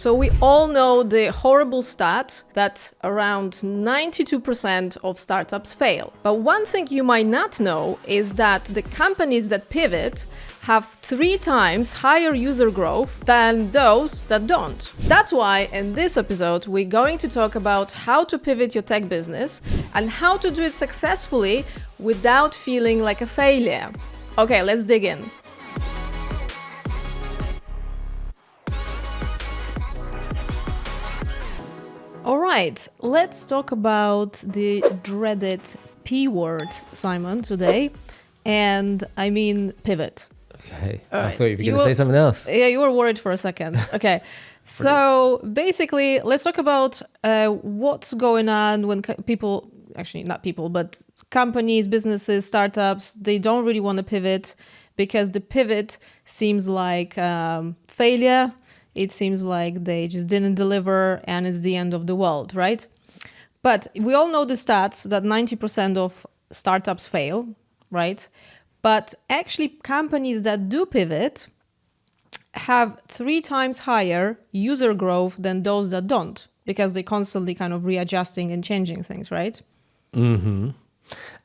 So we all know the horrible stat that around 92% of startups fail. But one thing you might not know is that the companies that pivot have 3 times higher user growth than those that don't. That's why in this episode, we're going to talk about how to pivot your tech business and how to do it successfully without feeling like a failure. Okay, let's dig in. All right, let's talk about the dreaded P word, Simon, today. And I mean pivot. Okay, All I right. thought you were going to say something else. Yeah, you were worried for a second. Okay, so basically, let's talk about what's going on when people, actually not people, but companies, businesses, startups, they don't really want to pivot because the pivot seems like failure. It seems like they just didn't deliver and it's the end of the world, right? But we all know the stats that 90% of startups fail, right? But actually companies that do pivot have 3 times higher user growth than those that don't, because they're constantly kind of readjusting and changing things, right? Mm-hmm.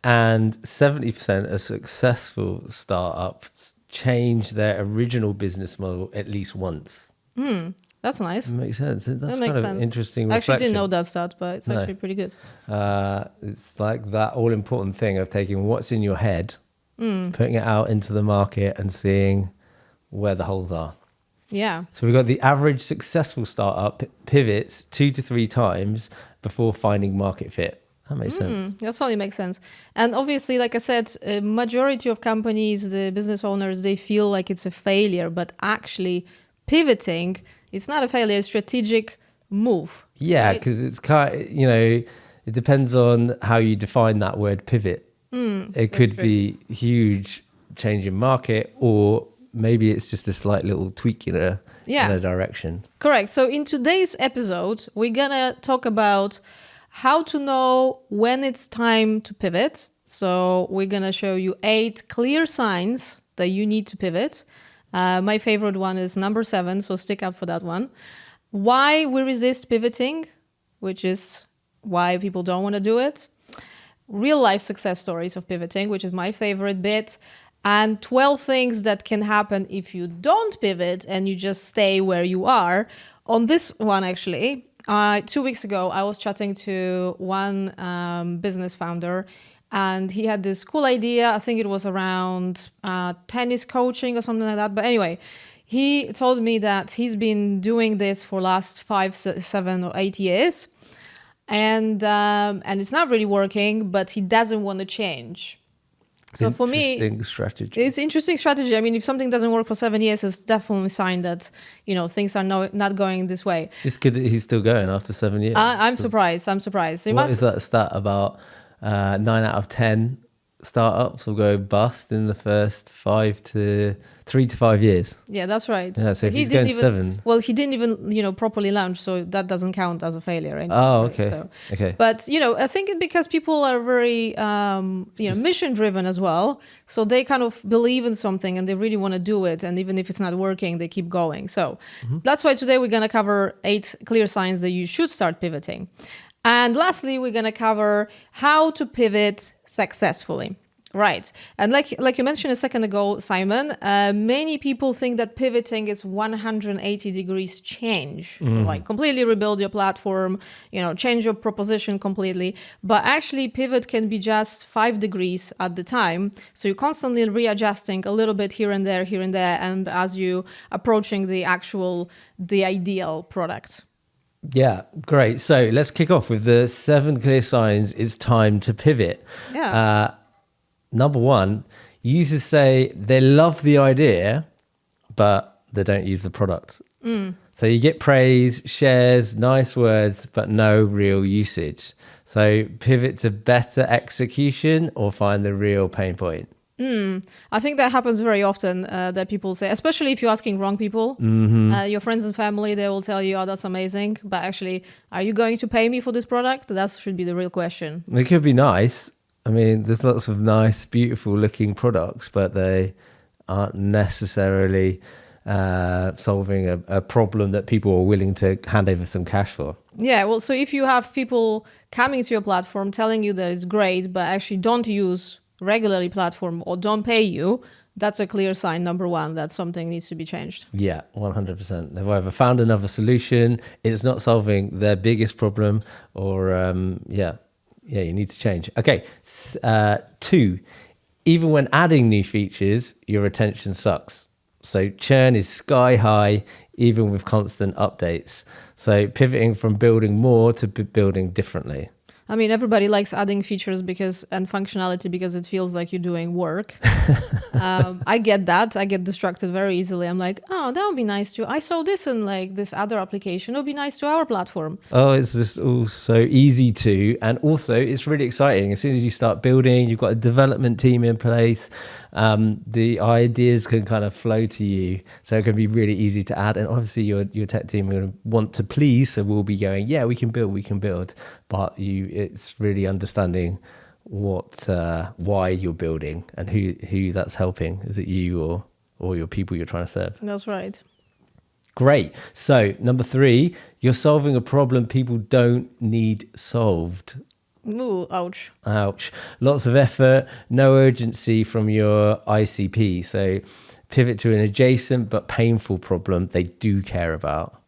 And 70% of successful startups change their original business model at least once. That's nice. That makes sense. That's That makes kind of sense. interesting I reflection. actually didn't know that stat, but it's actually pretty good. It's like that all-important thing of taking what's in your head, putting it out into the market and seeing where the holes are. Yeah. So we've got the average successful startup pivots 2 to 3 times before finding market fit. That makes sense. That totally makes sense. And obviously, like I said, a majority of companies, the business owners, they feel like it's a failure, but actually pivoting, it's not a failure, it's a strategic move. Yeah, because it's kind of, it depends on how you define that word pivot. It could be huge change in market, or maybe it's just a slight little tweak in a direction. Correct. So in today's episode, we're gonna talk about how to know when it's time to pivot. So we're gonna show you 8 clear signs that you need to pivot. My favorite one is number 7, so stick up for that one. Why we resist pivoting, which is why people don't want to do it. Real life success stories of pivoting, which is my favorite bit. And 12 things that can happen if you don't pivot and you just stay where you are. On this one, actually, 2 weeks ago, I was chatting to one business founder, and he had this cool idea. I think it was around tennis coaching or something like that. But anyway, he told me that he's been doing this for last 5, 7 or 8 years. And it's not really working, but he doesn't want to change. So for me, it's interesting strategy. I mean, if something doesn't work for 7 years, it's definitely a sign that, things are not going this way. It's good that he's still going after 7 years. I'm surprised. What is that stat about? 9 out of 10 startups will go bust in the first 3 to 5 years. Yeah, that's right. Yeah, so if he's going 7. Well, he didn't even, properly launch, so that doesn't count as a failure. Anymore, oh, okay. Right? So, okay. But, I think it's because people are very, mission driven as well. So they kind of believe in something and they really want to do it. And even if it's not working, they keep going. So that's why today we're going to cover 8 clear signs that you should start pivoting. And lastly, we're going to cover how to pivot successfully. Right. And like you mentioned a second ago, Simon, many people think that pivoting is 180 degrees change, like completely rebuild your platform, change your proposition completely. But actually pivot can be just 5 degrees at the time. So you're constantly readjusting a little bit here and there. And as you approaching the ideal product. Yeah, great. So let's kick off with the 7 clear signs it's time to pivot. Yeah. Number 1, users say they love the idea, but they don't use the product. So you get praise, shares, nice words, but no real usage. So pivot to better execution or find the real pain point. I think that happens very often, that people say, especially if you're asking wrong people, your friends and family, they will tell you, oh, that's amazing. But actually, are you going to pay me for this product? That should be the real question. It could be nice. I mean, there's lots of nice, beautiful looking products, but they aren't necessarily solving a problem that people are willing to hand over some cash for. Yeah, well, so if you have people coming to your platform telling you that it's great, but actually don't use regularly platform or don't pay you, that's a clear sign, number one, that something needs to be changed. Yeah, 100%. They've either found another solution, it's not solving their biggest problem, or you need to change. Okay, 2, even when adding new features, your retention sucks. So churn is sky high, even with constant updates. So pivoting from building more to building differently. I mean, everybody likes adding features and functionality because it feels like you're doing work. I get that. I get distracted very easily. I'm like, oh, that would be nice too. I saw this in like this other application. It would be nice to our platform. Oh, it's just all so easy to. And also, it's really exciting. As soon as you start building, you've got a development team in place. The ideas can kind of flow to you. So it can be really easy to add. And obviously, your tech team are going to want to please. So we'll be going, yeah, we can build. But it's really understanding why you're building and who that's helping. Is it you or your people you're trying to serve? That's right. Great. So number 3, you're solving a problem people don't need solved. Ooh, ouch. Lots of effort, no urgency from your ICP. So pivot to an adjacent but painful problem they do care about.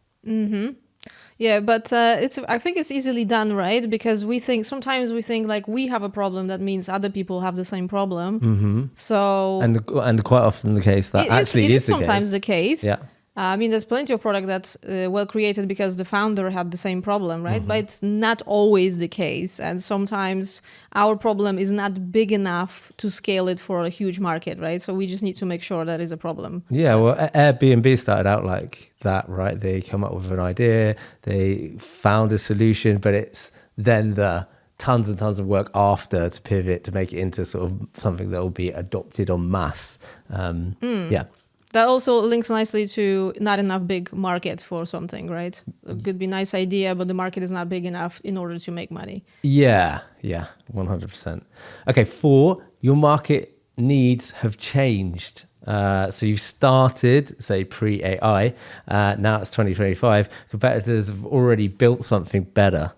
Yeah, but I think it's easily done, right? Because sometimes we think like we have a problem, that means other people have the same problem. So And quite often the case that it is sometimes the case. Yeah. I mean, there's plenty of product that's well created because the founder had the same problem, right? But it's not always the case. And sometimes our problem is not big enough to scale it for a huge market, right? So we just need to make sure that is a problem. Yeah, well, Airbnb started out like that, right? They come up with an idea, they found a solution, but it's then the tons and tons of work after to pivot to make it into sort of something that will be adopted en masse. Yeah. That also links nicely to not enough big market for something, right? It could be a nice idea, but the market is not big enough in order to make money. Yeah, 100%. Okay, 4, your market needs have changed. So you've started, say, pre-AI, now it's 2025. Competitors have already built something better.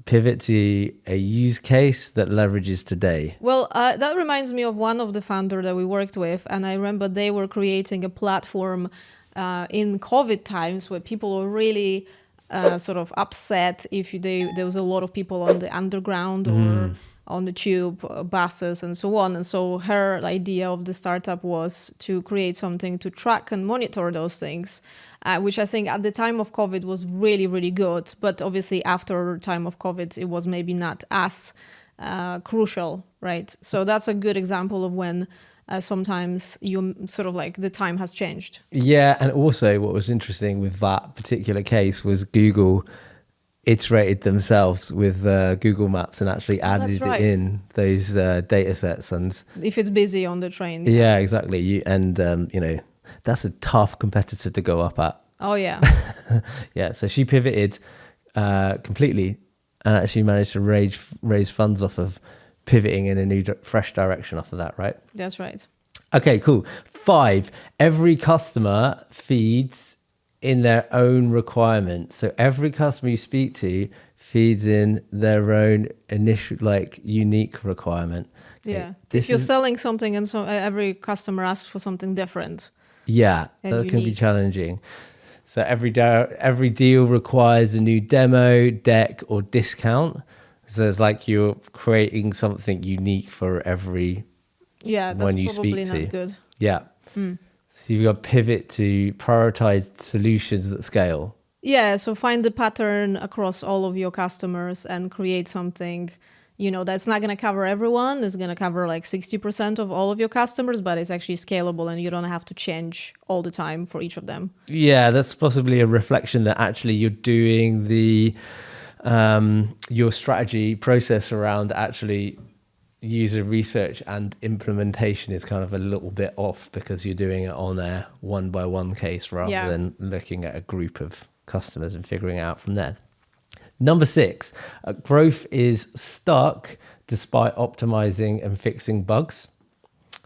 Pivot to a use case that leverages today. Well, that reminds me of one of the founders that we worked with. And I remember they were creating a platform in COVID times where people were really sort of upset if there was a lot of people on the underground or on the tube, buses and so on. And so her idea of the startup was to create something to track and monitor those things, which I think at the time of COVID was really, really good. But obviously after time of COVID, it was maybe not as crucial, right? So that's a good example of when sometimes you sort of like the time has changed. Yeah, and also what was interesting with that particular case was Google iterated themselves with Google Maps and actually added it in those data sets. And if it's busy on the train. Yeah, exactly. That's a tough competitor to go up at. Oh, yeah. Yeah, so she pivoted completely and actually managed to raise funds off of pivoting in a new fresh direction off of that, right? That's right. Okay, cool. 5, every customer feeds in their own requirement. So every customer you speak to feeds in their own initial, like, unique requirement. Okay, yeah. If you're selling something and so every customer asks for something different. Yeah, that can be challenging. So every deal requires a new demo, deck, or discount. So it's like you're creating something unique for every one you speak to. Yeah, that's probably not good. Yeah. So you've got to pivot to prioritized solutions that scale. Yeah, so find the pattern across all of your customers and create something, that's not going to cover everyone. It's going to cover like 60% of all of your customers, but it's actually scalable and you don't have to change all the time for each of them. Yeah, that's possibly a reflection that actually you're doing your strategy process around actually user research and implementation is kind of a little bit off because you're doing it on a one-by-one case rather than looking at a group of customers and figuring it out from there. Number 6, growth is stuck despite optimizing and fixing bugs.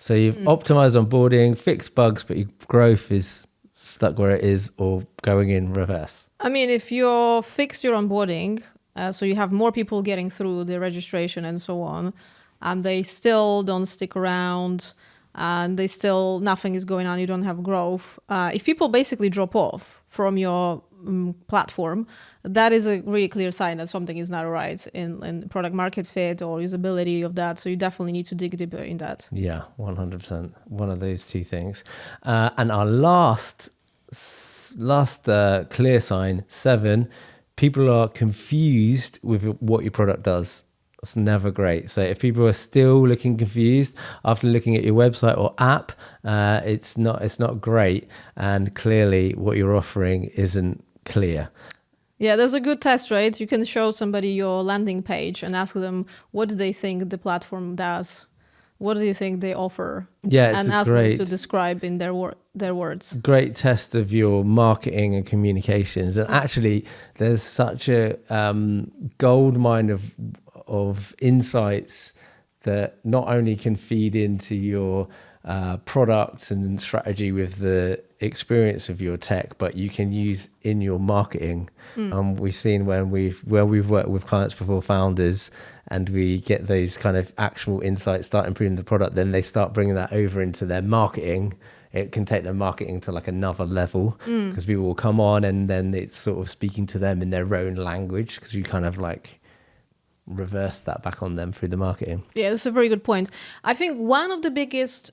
So you've optimized onboarding, fixed bugs, but your growth is stuck where it is or going in reverse. I mean, if you fix your onboarding, so you have more people getting through the registration and so on, and they still don't stick around, and they still, nothing is going on, you don't have growth. If people basically drop off from your platform, that is a really clear sign that something is not right in product market fit or usability of that. So you definitely need to dig deeper in that. Yeah, 100%. One of those two things. And our last clear sign, 7, people are confused with what your product does. It's never great. So if people are still looking confused after looking at your website or app, it's not great. And clearly what you're offering isn't clear. Yeah, there's a good test, right? You can show somebody your landing page and ask them, what do they think the platform does? What do you think they offer? Yeah, and ask them to describe in their words. Great test of your marketing and communications. And actually, there's such a gold mine of insights that not only can feed into your product and strategy with the experience of your tech, but you can use in your marketing. We've seen when we've worked with clients before, founders, and we get those kind of actual insights, start improving the product, then they start bringing that over into their marketing. It can take their marketing to like another level because people will come on and then it's sort of speaking to them in their own language because you kind of like reverse that back on them through the marketing. Yeah, that's a very good point. I think one of the biggest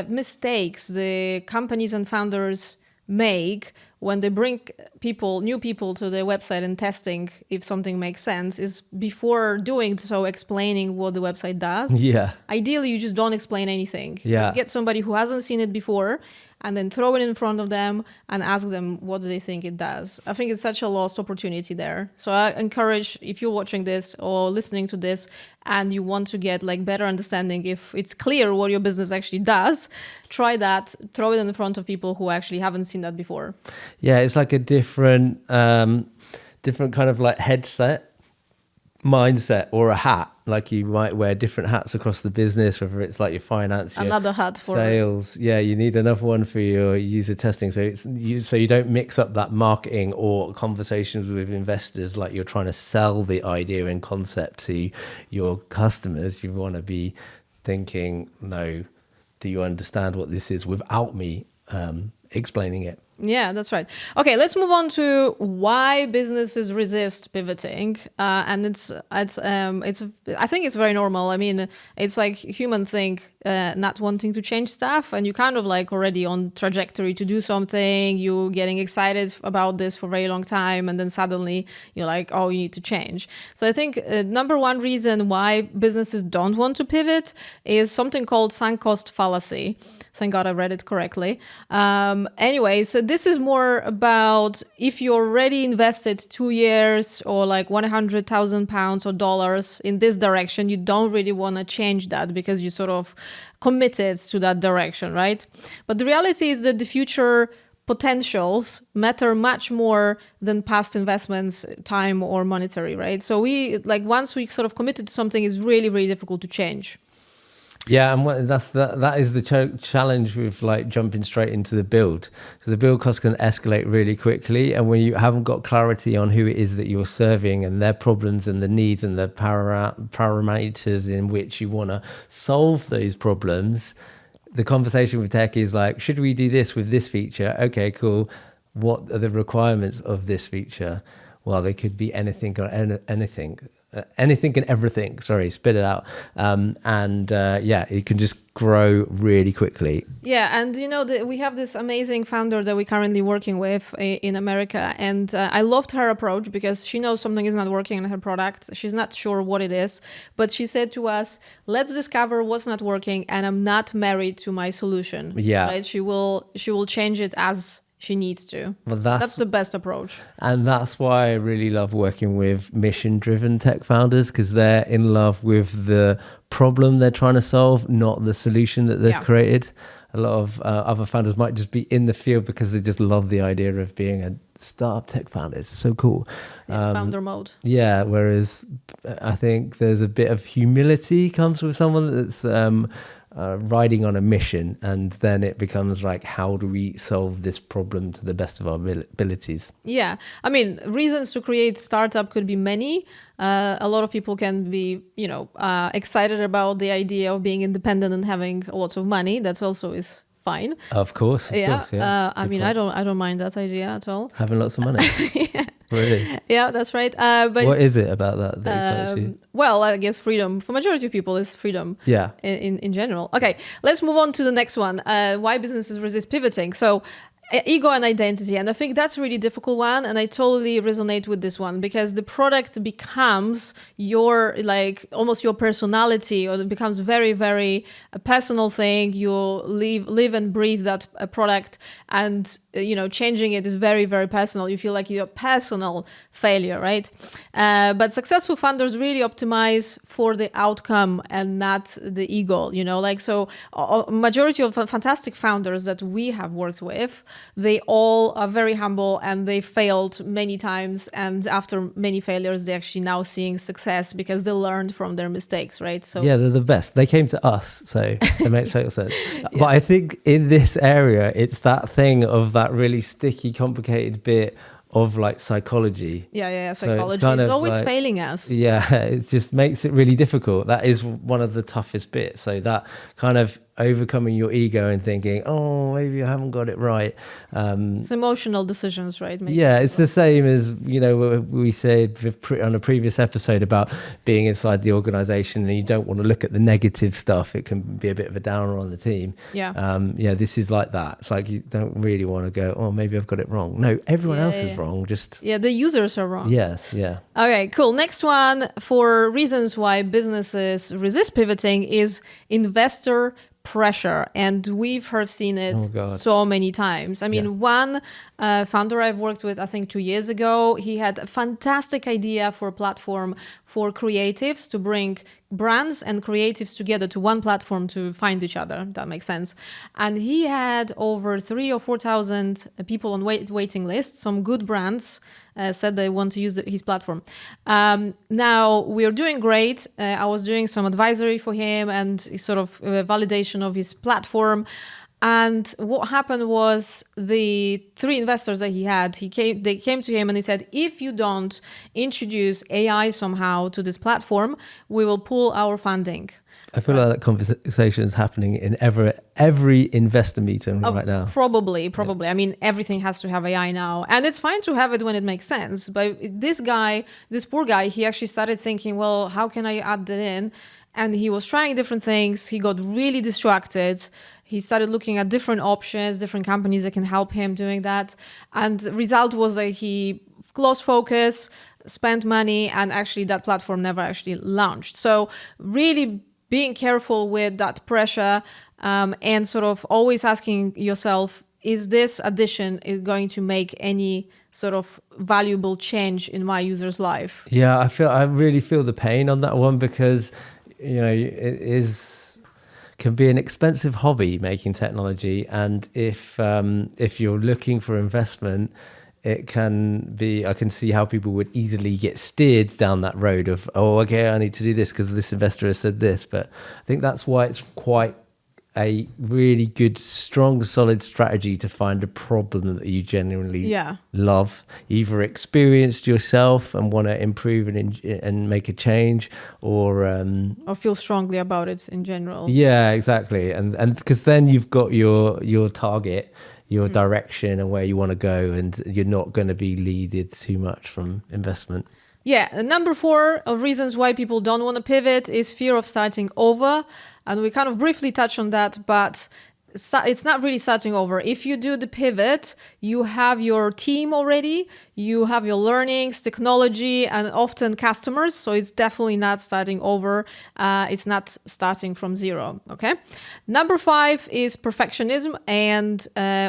mistakes the companies and founders make when they bring new people to their website and testing if something makes sense is before doing so explaining what the website does. Yeah. Ideally, you just don't explain anything. Yeah. Get somebody who hasn't seen it before and then throw it in front of them and ask them what do they think it does. I think it's such a lost opportunity there. So I encourage, if you're watching this or listening to this and you want to get like better understanding if it's clear what your business actually does, try that, throw it in front of people who actually haven't seen that before. Yeah, it's like a different kind of like headset, mindset, or a hat. Like you might wear different hats across the business, whether it's like your finance, another hat for sales. Yeah, you need another one for your user testing. So you don't mix up that marketing or conversations with investors like you're trying to sell the idea and concept to your customers. You want to be thinking, no, do you understand what this is without me explaining it? Yeah, that's right. Okay, let's move on to why businesses resist pivoting. And it's I think it's very normal. I mean, it's like human thing, not wanting to change stuff, and you kind of like already on trajectory to do something. You're getting excited about this for a very long time, and then suddenly you're like, oh, you need to change. So I think number one reason why businesses don't want to pivot is something called sunk cost fallacy. Thank God I read it correctly. Anyway, so this is more about if you already invested 2 years or like £100,000 or dollars in this direction, you don't really want to change that because you sort of committed to that direction, right? But the reality is that the future potentials matter much more than past investments, time or monetary, right? So once we sort of committed to something, it's really, really difficult to change. Yeah, and that is the challenge with like jumping straight into the build. So the build cost can escalate really quickly, and when you haven't got clarity on who it is that you're serving and their problems and the needs and the parameters in which you want to solve those problems, the conversation with tech is like, should we do this with this feature? Okay, cool. What are the requirements of this feature? Well, they could be anything or anything. Anything and everything, spit it out. It can just grow really quickly. Yeah, and we have this amazing founder that we're currently working with in America, and I loved her approach because she knows something is not working in her product. She's not sure what it is, but she said to us, let's discover what's not working, and I'm not married to my solution. Yeah. Right? She will change it as she needs to. Well, that's the best approach. And that's why I really love working with mission-driven tech founders, because they're in love with the problem they're trying to solve, not the solution that they've created. A lot of other founders might just be in the field because they just love the idea of being a startup tech founder. It's so cool. Founder mode. Yeah, whereas I think there's a bit of humility comes with someone that's riding on a mission, and then it becomes like, how do we solve this problem to the best of our abilities? Yeah, I mean, reasons to create startup could be many. A lot of people can be, excited about the idea of being independent and having lots of money. That's also is fine. Of course, yeah. I mean, I don't mind that idea at all. Having lots of money. Yeah. Really? Yeah, that's right. But what is it about that excites you? Well, I guess freedom for majority of people is freedom. Yeah. In general. Okay, let's move on to the next one. Why businesses resist pivoting. So ego and identity. And I think that's a really difficult one. And I totally resonate with this one because the product becomes your, like almost your personality, or it becomes very, very a personal thing. You live and breathe that product, and, changing it is very, very personal. You feel like you're a personal failure, right? But successful founders really optimize for the outcome and not the ego, so majority of fantastic founders that we have worked with, they all are very humble and they failed many times. And after many failures, they're actually now seeing success because they learned from their mistakes, right? So yeah, they're the best. They came to us, so it makes total sense. Yeah. But I think in this area, it's that thing of that really sticky, complicated bit of like psychology. Yeah. Psychology is always like, failing us. Yeah, it just makes it really difficult. That is one of the toughest bits. So that kind of overcoming your ego and thinking, oh, maybe I haven't got it right. It's emotional decisions, right? Maybe. Yeah, it's the same as, we said on a previous episode about being inside the organization and you don't want to look at the negative stuff. It can be a bit of a downer on the team. Yeah. This is like that. It's like you don't really want to go, oh, maybe I've got it wrong. No, everyone else is wrong. The users are wrong. Yes, yeah. Okay, cool. Next one for reasons why businesses resist pivoting is investor pressure, and we've seen it so many times. I mean, one founder I've worked with, I think 2 years ago, he had a fantastic idea for a platform for creatives to bring brands and creatives together to one platform to find each other. That makes sense. And he had over 3,000 or 4,000 people on waiting lists. Some good brands said they want to use his platform. Now we are doing great. I was doing some advisory for him and sort of validation of his platform. And what happened was the 3 investors that he had, they came to him and he said, if you don't introduce AI somehow to this platform, we will pull our funding. I feel like that conversation is happening in every investor meeting right now. Probably. Yeah. I mean, everything has to have AI now. And it's fine to have it when it makes sense. But this poor guy, he actually started thinking, well, how can I add that in? And he was trying different things. He got really distracted. He started looking at different options, different companies that can help him doing that. And the result was that he lost focus, spent money, and actually that platform never actually launched. So really being careful with that pressure and sort of always asking yourself, is this addition going to make any sort of valuable change in my user's life? Yeah, I really feel the pain on that one because, can be an expensive hobby making technology, and if you're looking for investment, it can be, I can see how people would easily get steered down that road of, oh, okay, I need to do this because this investor has said this. But I think that's why it's quite a really good, strong, solid strategy to find a problem that you genuinely love, either experienced yourself and want to improve and make a change, or feel strongly about it in general. Yeah, exactly. And because then you've got your target, your direction and where you want to go, and you're not going to be leaded too much from investment. Yeah, and number 4 of reasons why people don't want to pivot is fear of starting over. And we kind of briefly touched on that, but it's not really starting over. If you do the pivot, you have your team already, you have your learnings, technology, and often customers. So it's definitely not starting over. It's not starting from zero, okay? Number 5 is perfectionism. And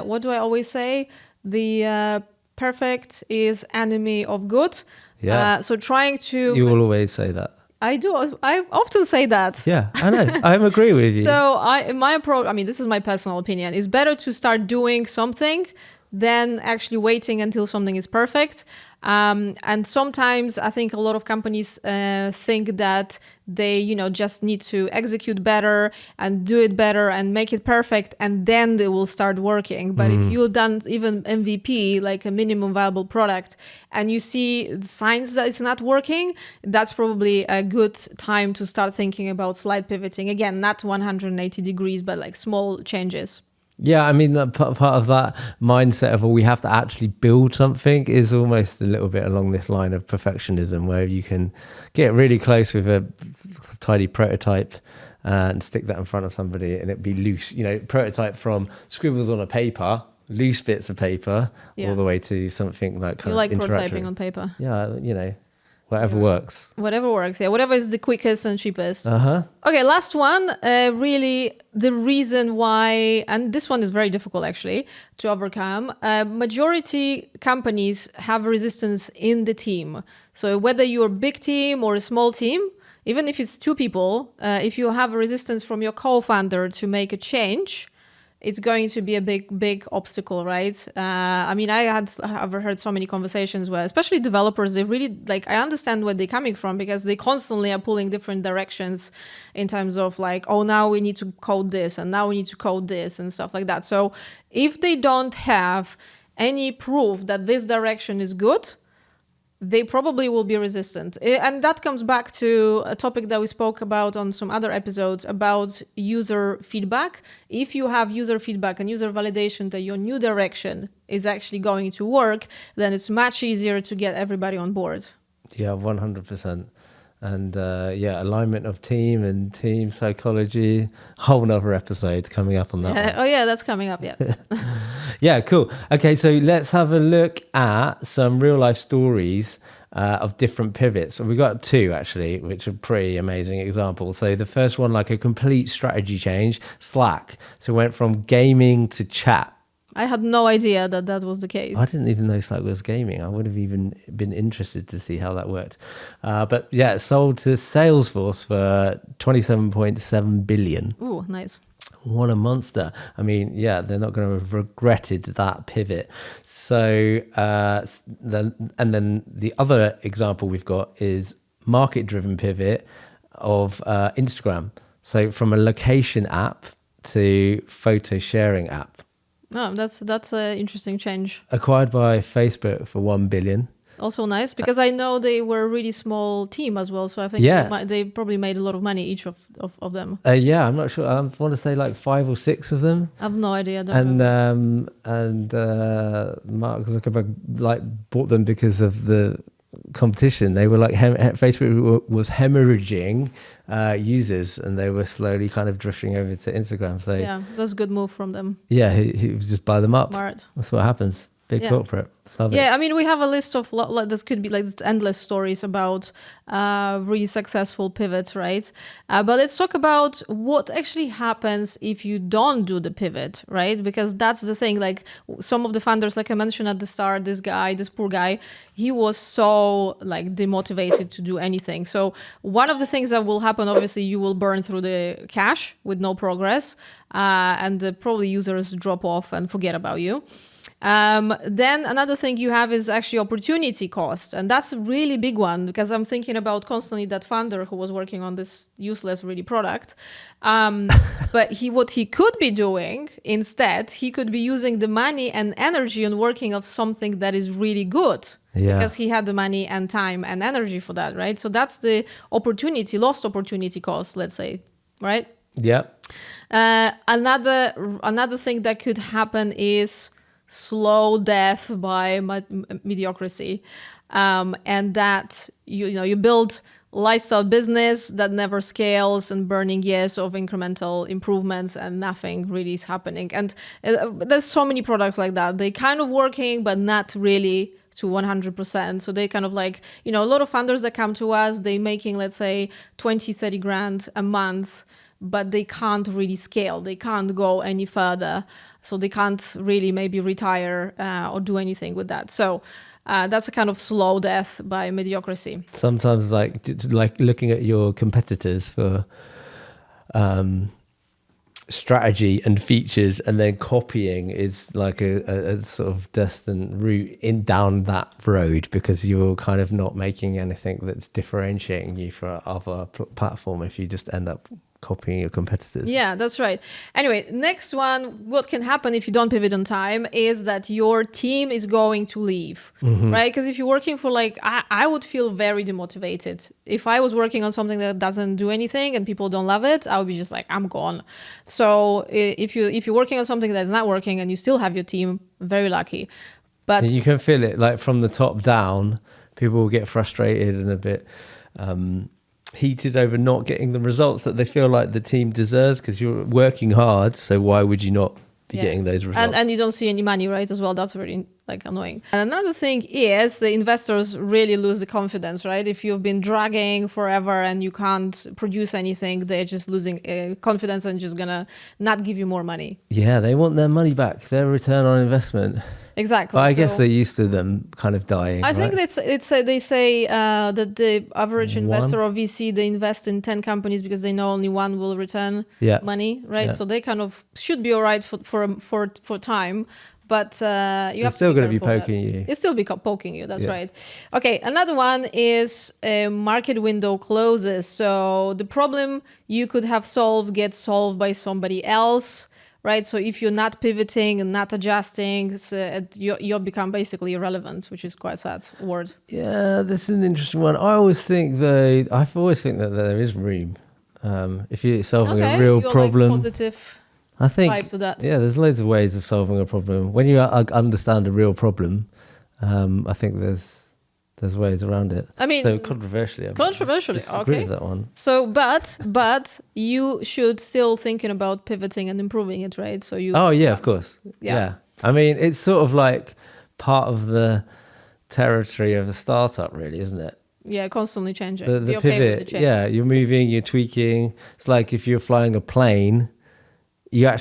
what do I always say? The perfect is enemy of good. Yeah. So trying to... You will always say that. I do. I often say that. Yeah, I know. I agree with you. So my approach, I mean, this is my personal opinion, is better to start doing something than actually waiting until something is perfect. And sometimes I think a lot of companies think that they, just need to execute better and do it better and make it perfect, and then they will start working. But if you've done even MVP, like a minimum viable product, and you see signs that it's not working, that's probably a good time to start thinking about slight pivoting. Again, not 180 degrees, but like small changes. Yeah, I mean, that part of that mindset of, well, we have to actually build something is almost a little bit along this line of perfectionism, where you can get really close with a tidy prototype and stick that in front of somebody and it be loose. Prototype from scribbles on a paper, loose bits of paper, all the way to something like kind you of like prototyping on paper. Yeah, whatever works. Whatever works, yeah. Whatever is the quickest and cheapest. Uh-huh. Okay, last one. Really, the reason why, and this one is very difficult actually to overcome. Majority companies have resistance in the team. So whether you're a big team or a small team, even if it's two people, if you have a resistance from your co-founder to make a change, it's going to be a big obstacle, right? I've heard so many conversations where, especially developers, they really I understand where they're coming from, because they constantly are pulling different directions in terms of oh, now we need to code this and now we need to code this and stuff like that. So if they don't have any proof that this direction is good, they probably will be resistant. And that comes back to a topic that we spoke about on some other episodes about user feedback. If you have user feedback and user validation that your new direction is actually going to work, then it's much easier to get everybody on board. Yeah, 100%. And alignment of team and team psychology, whole nother episode coming up on that one. Oh yeah, that's coming up, yeah. Yeah, cool. Okay, so let's have a look at some real life stories of different pivots. So we've got two actually, which are pretty amazing examples. So the first one, like a complete strategy change, Slack. So it went from gaming to chat. I had no idea that was the case. I didn't even know Slack was gaming. I would have even been interested to see how that worked. But yeah, it sold to Salesforce for 27.7 billion. Ooh, nice. What a monster. I mean, yeah, they're not going to have regretted that pivot. So then the other example we've got is market-driven pivot of Instagram. So from a location app to photo sharing app. Oh, that's an interesting change. Acquired by Facebook for 1 billion. Also nice, because I know they were a really small team as well. So I think they probably made a lot of money, each of them. Yeah, I'm not sure. I want to say 5 or 6 of them. I have no idea. And Mark Zuckerberg bought them because of the competition. They were Facebook was hemorrhaging users, and they were slowly kind of drifting over to Instagram. So yeah, that's a good move from them. Yeah, he was just buy them up. Smart. That's what happens. Big corporate. Love it. I mean, we have a list of this could be endless stories about really successful pivots, right? But let's talk about what actually happens if you don't do the pivot, right? Because that's the thing. Some of the founders, like I mentioned at the start, this poor guy, he was so demotivated to do anything. So one of the things that will happen, obviously, you will burn through the cash with no progress, and probably users drop off and forget about you. Then another thing you have is actually opportunity cost. And that's a really big one, because I'm thinking about constantly that founder who was working on this useless really product. But what he could be doing instead, he could be using the money and energy on working of something that is really good. Yeah. Because he had the money and time and energy for that, right? So that's the lost opportunity cost, let's say, right? Yeah. Another thing that could happen is slow death by mediocrity, and that you build lifestyle business that never scales and burning years of incremental improvements and nothing really is happening. And there's so many products like that. They kind of working, but not really to 100%. So they kind of a lot of founders that come to us, they making, let's say, 20-30 grand a month, but they can't really scale. They can't go any further. So they can't really maybe retire or do anything with that. So that's a kind of slow death by mediocrity. Sometimes looking at your competitors for strategy and features, and then copying is like a sort of destined route in down that road, because you're kind of not making anything that's differentiating you for other platform if you just end up copying your competitors. Yeah, that's right. Anyway, next one, what can happen if you don't pivot on time is that your team is going to leave, right? Because if you're working for I would feel very demotivated. If I was working on something that doesn't do anything and people don't love it, I would be just like, I'm gone. So if you're working on something that's not working and you still have your team, very lucky. But you can feel it like from the top down, people will get frustrated and a bit heated over not getting the results that they feel like the team deserves, because you're working hard, so why would you not be getting those results? And you don't see any money, right, as well. That's very annoying. And another thing is the investors really lose the confidence, right? If you've been dragging forever and you can't produce anything, they're just losing confidence and just gonna not give you more money. Yeah, they want their money back, their return on investment. Exactly. But I guess they're used to them kind of dying. I think they say that the average investor or VC, they invest in 10 companies because they know only one will return money, right? Yeah. So they kind of should be all right for time. But you have still to be going to be careful poking you. It's still be poking you. That's right. Okay, another one is market window closes. So the problem you could have solved gets solved by somebody else, right? So if you're not pivoting and not adjusting, you become basically irrelevant, which is quite a sad word. Yeah, this is an interesting one. I've always think that there is room. If you're solving a real problem. Positive. I think, to that. Yeah, there's loads of ways of solving a problem. When you understand a real problem, I think there's ways around it. I mean, so controversially, okay. With that one. So, but you should still thinking about pivoting and improving it, right? So you. Oh yeah, of course. Yeah. I mean, it's sort of like part of the territory of a startup, really, isn't it? Yeah, constantly changing. The Be pivot. okay with the change. Yeah, you're moving, you're tweaking. It's like if you're flying a plane. You're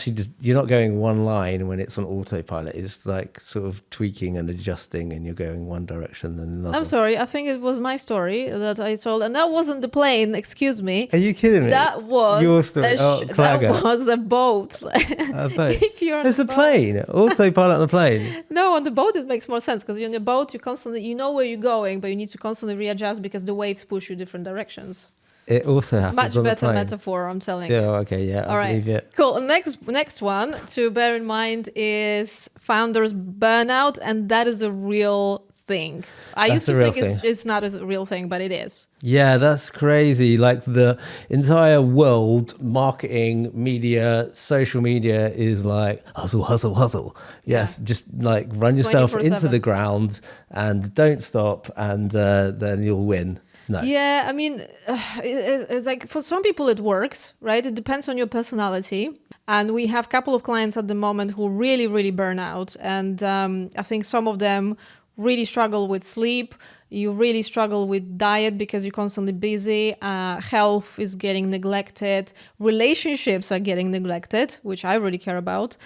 not going one line when it's on autopilot. It's like sort of tweaking and adjusting, and you're going one direction then another. I'm sorry. I think it was my story that I told, and that wasn't the plane. Excuse me. Are you kidding me? That was your story. That was a boat. A boat. If you're There's a plane. Autopilot on the plane. No, on the boat it makes more sense because you're on the boat. You know where you're going, but you need to constantly readjust because the waves push you different directions. It also happens much on the better plane. metaphor, I'm telling you. Yeah, okay, yeah, I believe it. Cool. Next one to bear in mind is founders burnout, and that is a real thing. I used to think it's not a real thing, but it is. Yeah, that's crazy. Like the entire world, marketing, media, social media is like hustle, hustle, hustle. Yes, just like run yourself into the ground and don't stop, and then you'll win. No. Yeah, I mean, it's like for some people it works, right? It depends on your personality. And we have a couple of clients at the moment who really, really burn out. And I think some of them really struggle with sleep. You really struggle with diet because you're constantly busy. Health is getting neglected. Relationships are getting neglected, which I really care about.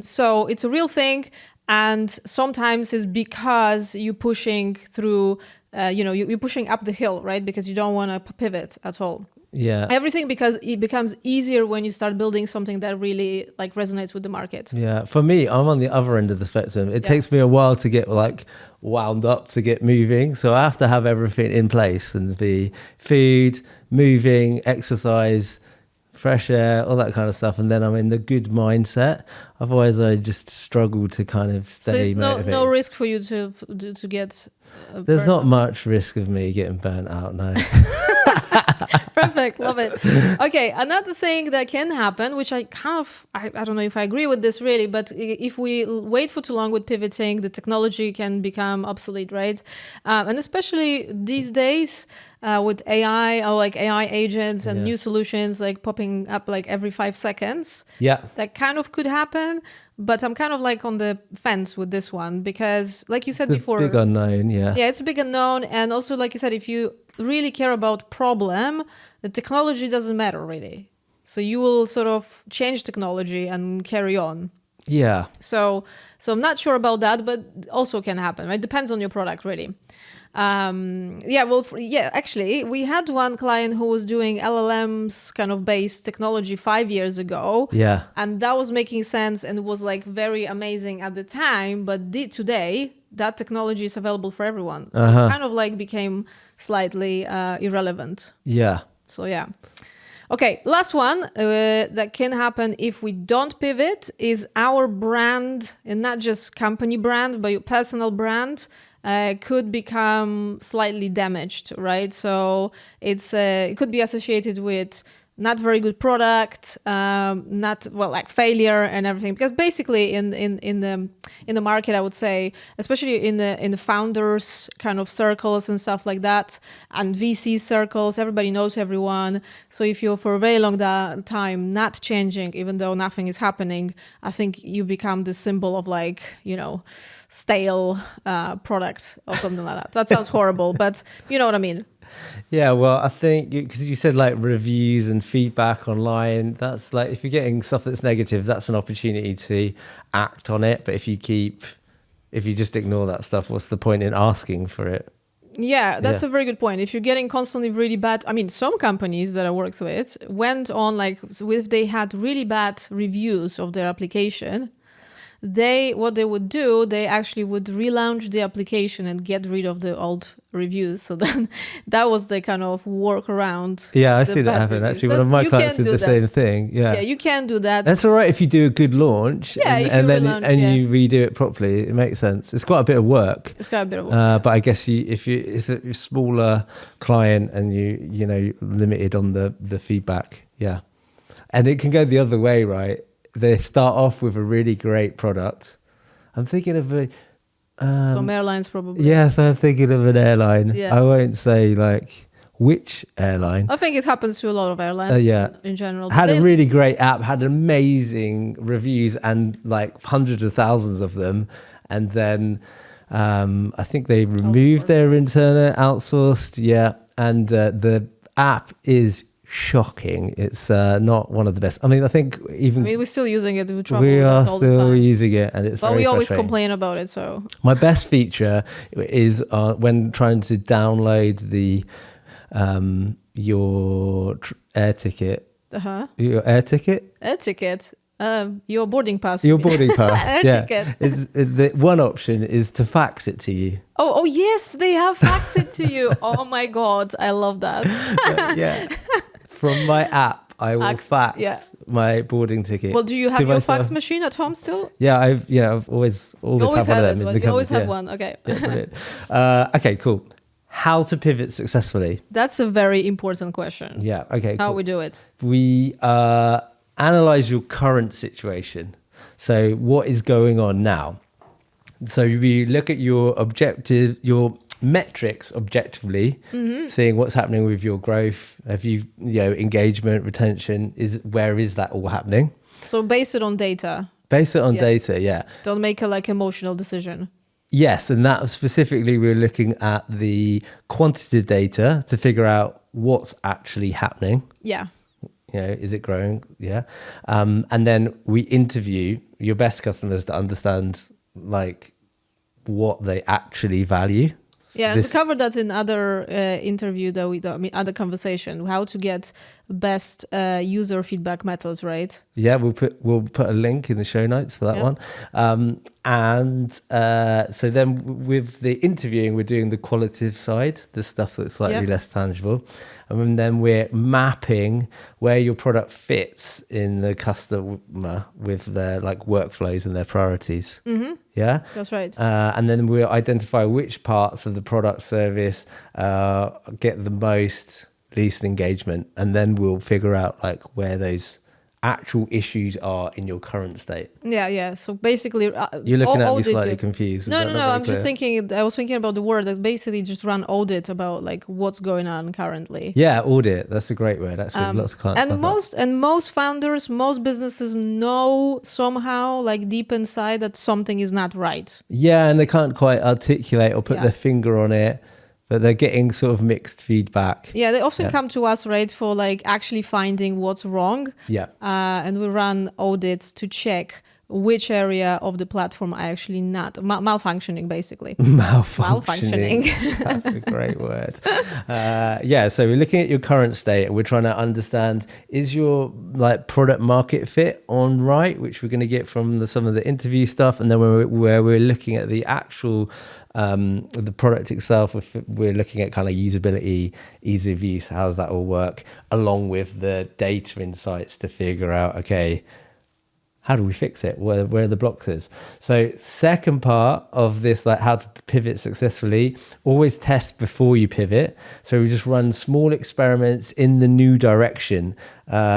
So it's a real thing. And sometimes it's because you're pushing through you're pushing up the hill, right? Because you don't want to pivot at all. Yeah. Everything because it becomes easier when you start building something that really like resonates with the market. Yeah. For me, I'm on the other end of the spectrum. It takes me a while to get like wound up to get moving. So I have to have everything in place and be food, moving, exercise, fresh air, all that kind of stuff, and then I'm in the good mindset. Otherwise, I just struggle to kind of stay motivated. So there's no risk for you to get. There's not much risk of me getting burnt out. No. Perfect, love it. Okay, another thing that can happen, which I don't know if I agree with this really, but if we wait for too long with pivoting, the technology can become obsolete, right? And especially these days. With AI or like AI agents and new solutions like popping up like every 5 seconds. Yeah. That kind of could happen, but I'm kind of like on the fence with this one because like you said before. Big unknown, yeah. Yeah, it's a big unknown. And also like you said, if you really care about problem, the technology doesn't matter really. So you will sort of change technology and carry on. Yeah. So I'm not sure about that, but also can happen, right? Depends on your product, really. Actually, we had one client who was doing LLMs kind of based technology 5 years ago. Yeah. And that was making sense and was like very amazing at the time. But today, that technology is available for everyone. So it kind of like became slightly irrelevant. Yeah. So yeah. Okay, last one that can happen if we don't pivot is our brand, and not just company brand, but your personal brand could become slightly damaged, right? So it could be associated with not very good product, like failure and everything. Because basically in the market, I would say, especially in the founders kind of circles and stuff like that, and VC circles, everybody knows everyone. So if you're for a very long time not changing, even though nothing is happening, I think you become the symbol of like, stale product or something like that. That sounds horrible, but you know what I mean. Yeah, well, I think because you said like reviews and feedback online, that's like if you're getting stuff that's negative, that's an opportunity to act on it. But if you just ignore that stuff, what's the point in asking for it? Yeah, that's a very good point. If you're getting constantly really bad, I mean, some companies that I worked with went on like, if they had really bad reviews of their application, what they would do, they actually would relaunch the application and get rid of the old reviews. So then that was the kind of workaround. Yeah, I see that happen. Actually, one of my clients did the same thing. Yeah, you can do that. That's all right if you do a good launch you redo it properly. It makes sense. It's quite a bit of work. But I guess if you're a smaller client and you limited on the feedback, yeah, and it can go the other way, right? They start off with a really great product. I'm thinking of some airlines probably. Yes, I'm thinking of an airline. Yeah. I won't say like which airline. I think it happens to a lot of airlines in general. Had a really great app, had amazing reviews and like hundreds of thousands of them. And then I think they removed their internal outsourced. Yeah. And the app is shocking. It's not one of the best. I mean, I think we're still using it. We are still using it, and it's. But we always complain about it. So my best feature is when trying to download your air ticket. Your air ticket. Air ticket. Your boarding pass. Your boarding pass. Yeah. The one option is to fax it to you. Oh yes, they have faxed it to you. Oh my God, I love that. Yeah. From my app, I will fax my boarding ticket. Well, do you have your fax machine at home still? Yeah, I've always had one of them. You always have one. Okay. Yeah, brilliant. Okay, cool. How to pivot successfully? That's a very important question. Yeah. Okay. How we do it? We analyze your current situation. So what is going on now? So we look at your metrics objectively, seeing what's happening with your growth. Have you engagement, retention, where is that all happening? So base it on data. Base it on data, yeah. Don't make a emotional decision. Yes, and that specifically we're looking at the quantitative data to figure out what's actually happening. Yeah. Is it growing? Yeah. And then we interview your best customers to understand what they actually value. Yeah, we covered that in other interview other conversation, how to get best user feedback methods, right? Yeah, we'll put a link in the show notes for that one. So then with the interviewing, we're doing the qualitative side, the stuff that's slightly less tangible. And then we're mapping where your product fits in the customer with their workflows and their priorities. Mm-hmm. Yeah, that's right. And then we'll identify which parts of the product service get the least engagement, and then we'll figure out where those actual issues are in your current state. Yeah. So basically, you're looking at me slightly confused. No. I'm just thinking. I was thinking about the word that basically just run audit about what's going on currently. Yeah, audit. That's a great word. Actually, lots of clients. Most founders, most businesses know somehow, deep inside, that something is not right. Yeah, and they can't quite articulate or put their finger on it. But they're getting sort of mixed feedback. Yeah, they often come to us, right, for actually finding what's wrong. Yeah. And we run audits to check which area of the platform are actually not malfunctioning, basically. Malfunctioning. That's a great word. So we're looking at your current state and we're trying to understand, is your like product market fit on right, which we're going to get from some of the interview stuff. And then where we're looking at the actual, the product itself, we're looking at kind of usability, ease of use, how does that all work, along with the data insights to figure out, okay, how do we fix it? Where are the blocks is? So second part of this, like how to pivot successfully, always test before you pivot. So we just run small experiments in the new direction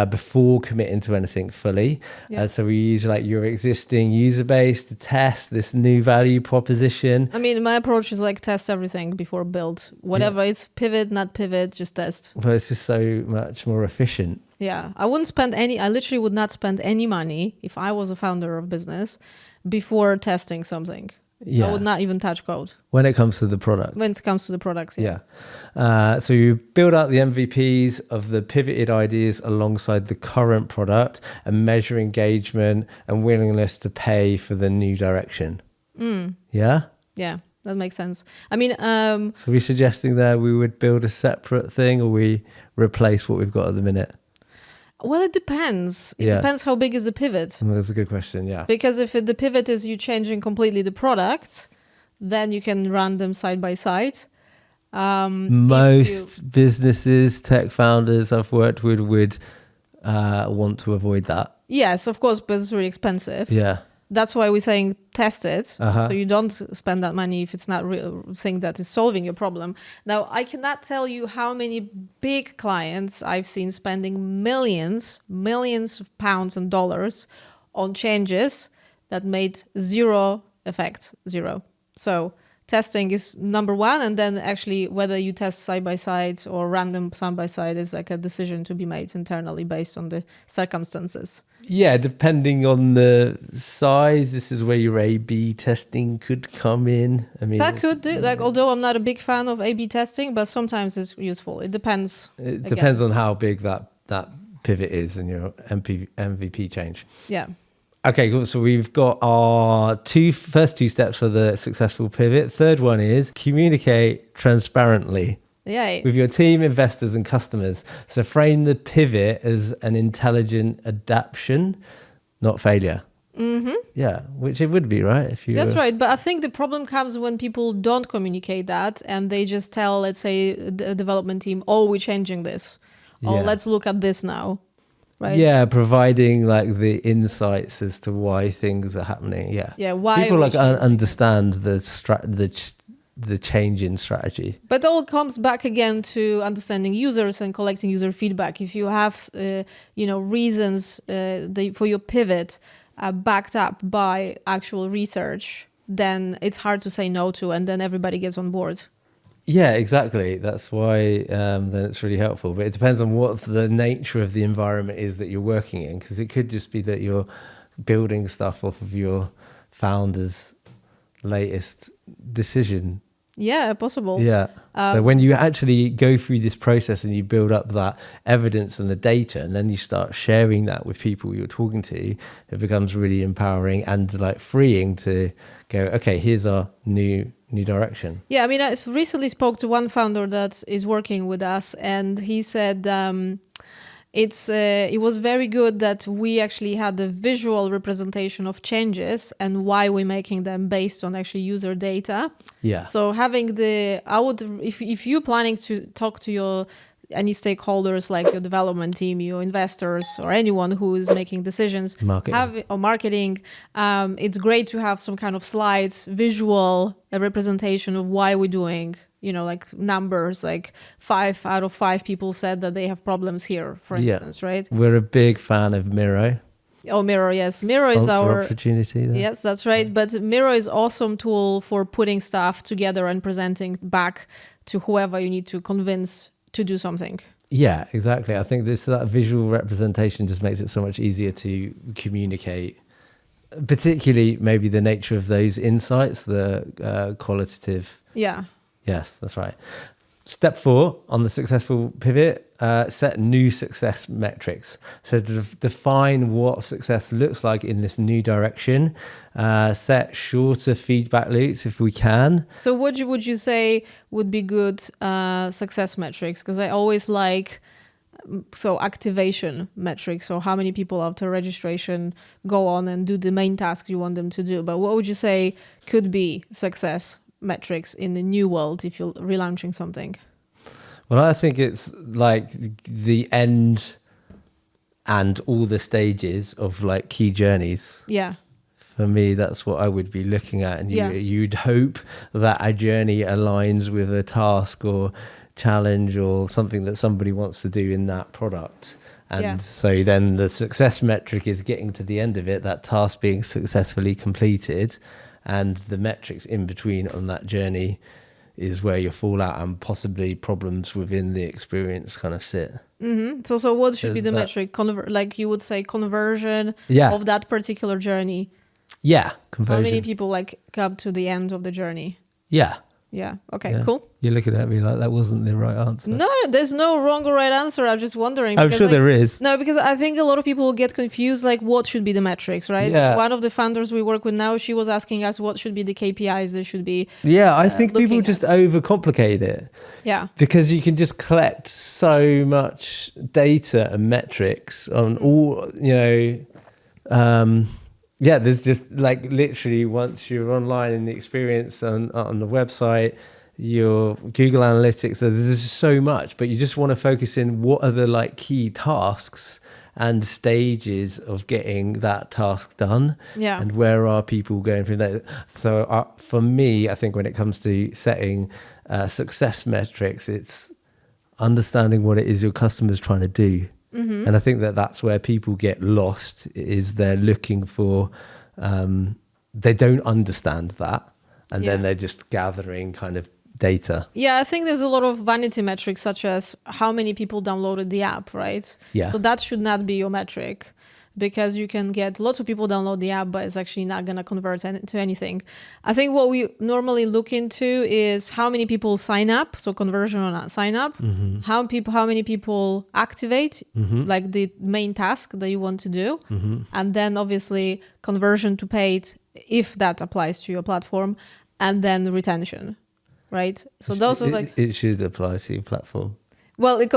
before committing to anything fully. Yeah. So we use like your existing user base to test this new value proposition. I mean, my approach is like test everything before build. Whatever it's pivot, not pivot, just test. But it's just so much more efficient. Yeah, I literally would not spend any money if I was a founder of business before testing something. Yeah. I would not even touch code. When it comes to the product. When it comes to the products, yeah. So you build out the MVPs of the pivoted ideas alongside the current product and measure engagement and willingness to pay for the new direction. Yeah? Yeah, that makes sense. I mean... So we're suggesting there we would build a separate thing, or we replace what we've got at the minute? Well, it depends. It depends how big is the pivot. That's a good question, yeah. Because if the pivot is you changing completely the product, then you can run them side by side. Most businesses, tech founders I've worked with would want to avoid that. Yes, of course, but it's really expensive. Yeah. That's why we're saying test it. So you don't spend that money if it's not real thing that is solving your problem. Now, I cannot tell you how many big clients I've seen spending millions of pounds and dollars on changes that made zero effect, zero. So testing is number one. And then actually whether you test side by side or random side by side is like a decision to be made internally based on the circumstances. Yeah, depending on the size, this is where your A/B testing could come in. I mean, that could do. Like, although I'm not a big fan of A/B testing, but sometimes it's useful. It depends. It depends on how big that pivot is in your MVP change. Yeah. Okay, cool. So we've got our first two steps for the successful pivot. Third one is communicate transparently. Yeah. With your team, investors, and customers. So frame the pivot as an intelligent adaptation, not failure. Mm-hmm. Yeah, which it would be, right? That's right. But I think the problem comes when people don't communicate that and they just tell, let's say, the development team, oh, we're changing this. Oh, let's look at this now. Right? Yeah, providing like the insights as to why things are happening. Yeah. Yeah. Why people like understand the change in strategy. But it all comes back again to understanding users and collecting user feedback. If you have, reasons for your pivot backed up by actual research, then it's hard to say no to, and then everybody gets on board. Yeah, exactly. That's why then it's really helpful. But it depends on what the nature of the environment is that you're working in, because it could just be that you're building stuff off of your founder's latest decision. Yeah, possible. Yeah. So when you actually go through this process and you build up that evidence and the data, and then you start sharing that with people you're talking to, it becomes really empowering and like freeing to go, okay, here's our new direction. Yeah, I mean, I recently spoke to one founder that is working with us, and he said it was very good that we actually had the visual representation of changes and why we're making them based on actually user data. Yeah. So having if you're planning to talk to any stakeholders like your development team, your investors, or anyone who is making decisions, marketing, it's great to have some kind of slides, visual representation of why we're doing, like numbers, like 5 out of 5 people said that they have problems here, for instance, right? We're a big fan of Miro. Oh, Miro, yes. Miro is our opportunity there. Yes, that's right. But Miro is awesome tool for putting stuff together and presenting back to whoever you need to convince to do something. Yeah, exactly. I think that visual representation just makes it so much easier to communicate, particularly maybe the nature of those insights, the qualitative. Yeah. Yes, that's right. Step 4 on the successful pivot, set new success metrics. So to define what success looks like in this new direction, set shorter feedback loops if we can. So what would you say would be good success metrics? Because I always like activation metrics. So how many people after registration go on and do the main task you want them to do. But what would you say could be success metrics in the new world if you're relaunching something? Well, I think it's like the end and all the stages of like key journeys. Yeah. For me, that's what I would be looking at. And you'd hope that a journey aligns with a task or challenge or something that somebody wants to do in that product. And so then the success metric is getting to the end of it, that task being successfully completed. And the metrics in between on that journey is where your fallout and possibly problems within the experience kind of sit. Mm-hmm. So what should be the metric? Like you would say conversion of that particular journey. Yeah, conversion. How many people like come to the end of the journey? Yeah. Yeah. Okay, cool. You're looking at me like that wasn't the right answer. No, there's no wrong or right answer. I'm just wondering. I'm sure there is. No, because I think a lot of people get confused, like what should be the metrics, right? Yeah. One of the founders we work with now, she was asking us what should be the KPIs they should be. Yeah, I think people just overcomplicate it. Yeah. Because you can just collect so much data and metrics on all, there's just like literally once you're online in the experience on the website, your Google Analytics, there's just so much, but you just want to focus in what are the like key tasks and stages of getting that task done. Yeah. And where are people going through that? So for me, I think when it comes to setting success metrics, it's understanding what it is your customer's trying to do. Mm-hmm. And I think that's where people get lost, is they're looking for, they don't understand that. And then they're just gathering kind of data. Yeah, I think there's a lot of vanity metrics, such as how many people downloaded the app, right? Yeah. So that should not be your metric, because you can get lots of people download the app, but it's actually not going to convert to anything. I think what we normally look into is how many people sign up, so conversion or not sign up, how many people activate, like the main task that you want to do, and then obviously conversion to paid, if that applies to your platform, and then retention, right? So those are like... It should apply to your platform. Well, it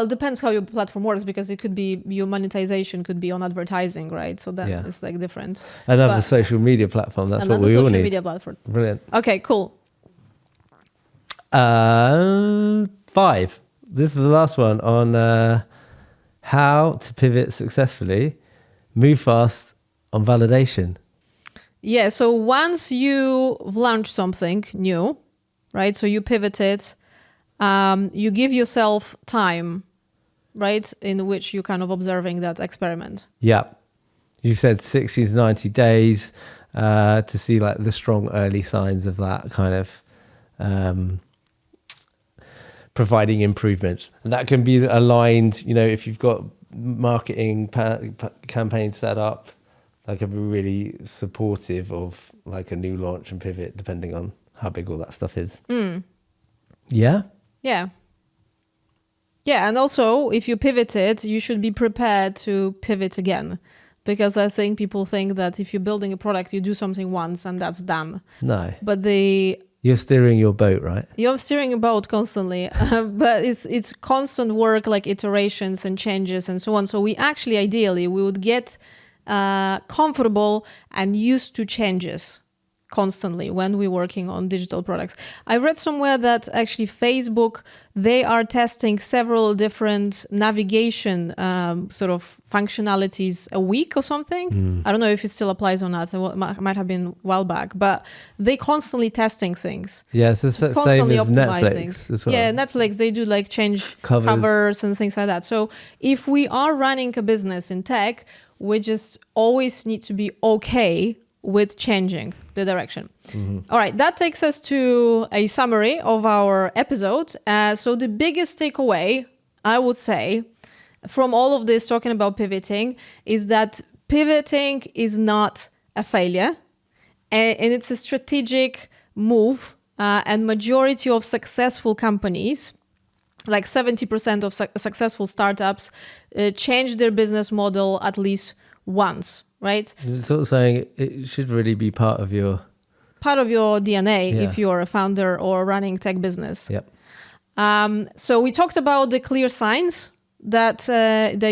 depends how your platform works, because it could be your monetization could be on advertising, right? So then it's like different. Another social media platform. That's what we all need. Social media platform. Brilliant. Okay, cool. 5. This is the last one on how to pivot successfully. Move fast on validation. Yeah. So once you've launched something new, right? So you pivoted. You give yourself time, right, in which you're kind of observing that experiment. Yeah. You've said 60 to 90 days to see like the strong early signs of that kind of providing improvements. And that can be aligned, if you've got marketing campaigns set up, that can be really supportive of like a new launch and pivot, depending on how big all that stuff is. Yeah. Yeah. Yeah. And also, if you pivoted, you should be prepared to pivot again. Because I think people think that if you're building a product, you do something once and that's done. No. But you're steering your boat, right? You're steering a boat constantly. But it's constant work, like iterations and changes and so on. So ideally, we would get comfortable and used to changes constantly when we're working on digital products. I read somewhere that actually Facebook, they are testing several different navigation sort of functionalities a week or something. I don't know if it still applies or not. It might have been a while back, but they constantly testing things. Yeah, it's the same as Netflix as well. Yeah, Netflix, they do like change covers and things like that. So if we are running a business in tech, we just always need to be okay with changing the direction. All right, that takes us to a summary of our episode. So the biggest takeaway, I would say, from all of this talking about pivoting is that pivoting is not a failure, and it's a strategic move and majority of successful companies, like 70% of successful startups, change their business model at least once, right? You're sort of saying it should really be part of your DNA Yeah. if you're a founder or running tech business. Yep. So we talked about the clear signs that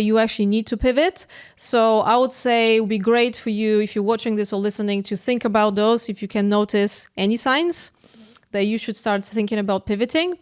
you actually need to pivot. So I would say it would be great for you, if you're watching this or listening, to think about those. If you can notice any signs, that you should start thinking about pivoting.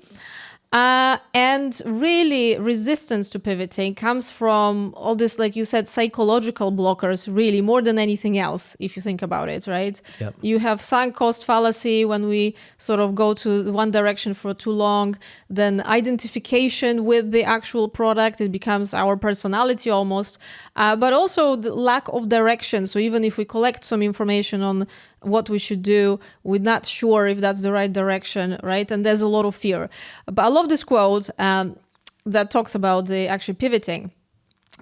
And really, resistance to pivoting comes from all this, like you said, psychological blockers, really, more than anything else, if you think about it, right? Yep. You have sunk cost fallacy when we sort of go to one direction for too long. Then identification with the actual product, it becomes our personality almost. But also the lack of direction. So even if we collect some information on what we should do, we're not sure if that's the right direction, right? And there's a lot of fear. But I love this quote that talks about the actually pivoting.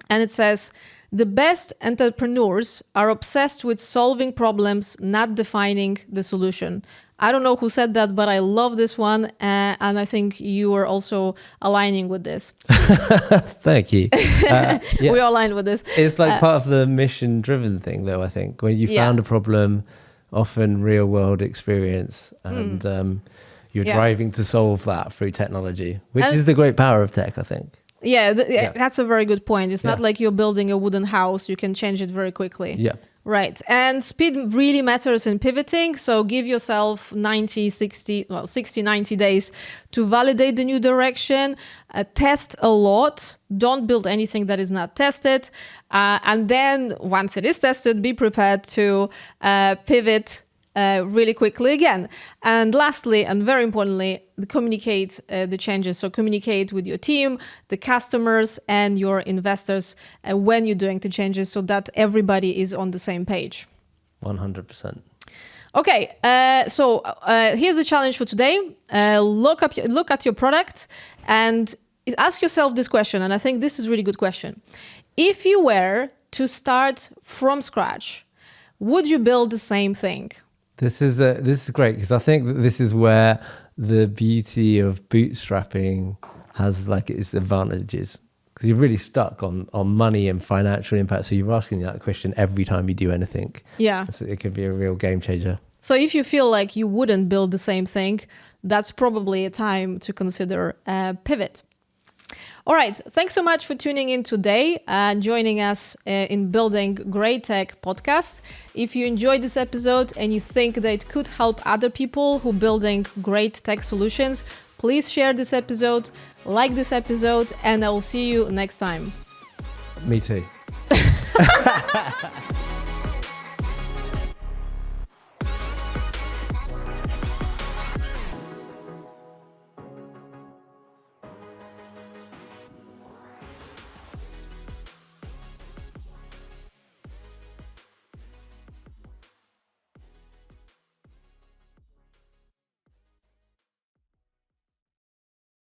And it says, "The best entrepreneurs are obsessed with solving problems, not defining the solution." I don't know who said that, but I love this one. And I think you are also aligning with this. Thank you. Yeah. We are aligned with this. It's like part of the mission-driven thing, though, I think. When you found a problem, often real-world experience, and you're driving to solve that through technology, which is the great power of tech, I think. Yeah, that's a very good point. It's not like you're building a wooden house. You can change it very quickly. Yeah. Right. And speed really matters in pivoting. So give yourself 60, 90 days to validate the new direction, test a lot. Don't build anything that is not tested. And then once it is tested, be prepared to pivot really quickly again. And lastly, and very importantly, communicate the changes. So communicate with your team, the customers, and your investors when you're doing the changes, so that everybody is on the same page. 100%. Okay, so here's a challenge for today. Look at your product and ask yourself this question. And I think this is a really good question. If you were to start from scratch, would you build the same thing? This is great, because I think that this is where the beauty of bootstrapping has like its advantages, because you're really stuck on money and financial impact. So you're asking that question every time you do anything. Yeah. So it could be a real game changer. So if you feel like you wouldn't build the same thing, that's probably a time to consider a pivot. All right. Thanks so much for tuning in today and joining us in Building Great Tech podcast. If you enjoyed this episode and you think that it could help other people who are building great tech solutions, please share this episode, like this episode, and I will see you next time. Me too.